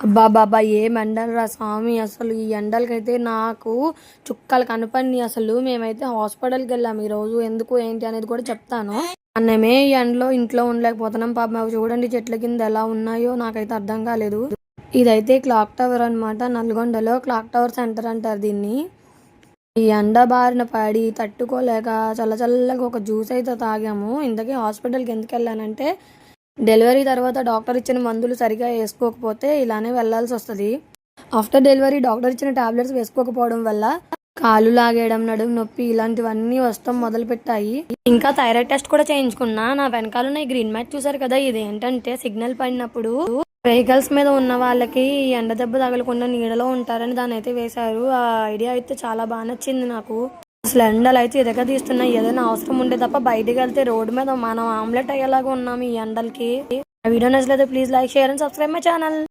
అబ్బా బాబా ఏం ఎండలురా స్వామి. అసలు ఈ ఎండలకైతే నాకు చుక్కలు కనపడినాయి. అసలు మేమైతే హాస్పిటల్కి వెళ్ళాము ఈరోజు. ఎందుకు ఏంటి అనేది కూడా చెప్తాను. అన్నమే ఈ ఎండలో ఇంట్లో ఉండలేకపోతున్నాం. పాపం అవి చూడండి చెట్ల కింద ఎలా ఉన్నాయో నాకైతే అర్థం కాలేదు. ఇదైతే క్లాక్ టవర్ అనమాట. నల్గొండలో క్లాక్ టవర్ సెంటర్ అంటారు దీన్ని. ఈ ఎండ బారిన పడి తట్టుకోలేక చల్ల చల్లగా ఒక జ్యూస్ అయితే తాగాము. ఇంతకీ హాస్పిటల్కి ఎందుకు వెళ్ళానంటే డెలివరీ తర్వాత డాక్టర్ ఇచ్చిన మందులు సరిగా వేసుకోకపోతే ఇలానే వెళ్లాల్సి వస్తుంది. ఆఫ్టర్ డెలివరీ డాక్టర్ ఇచ్చిన టాబ్లెట్స్ వేసుకోకపోవడం వల్ల కాళ్ళు లాగేయడం, నడుము నొప్పి ఇలాంటివన్నీ వస్తాం మొదలు పెట్టాయి. ఇంకా థైరాయిడ్ టెస్ట్ కూడా చేయించుకున్నా. నా వెనకాల ఈ గ్రీన్ మ్యాట్ చూసారు కదా, ఇది ఏంటంటే సిగ్నల్ పడినప్పుడు వెహికల్స్ మీద ఉన్న వాళ్ళకి ఎండ దెబ్బ తగలకుండా నీడలో ఉంటారని దాన్ని అయితే వేశారు. ఆ ఐడియా అయితే చాలా బాగా నచ్చింది నాకు. అసలు ఎండలు అయితే తీస్తున్నాయి. ఏదైనా అవసరం ఉంటే తప్ప బయటికి వెళ్తే రోడ్డు మీద మనం ఆమ్లెట్ అయ్యేలాగా ఉన్నాము ఈ ఎండలకి. వీడియో నచ్చలేదు please like share and subscribe my channel.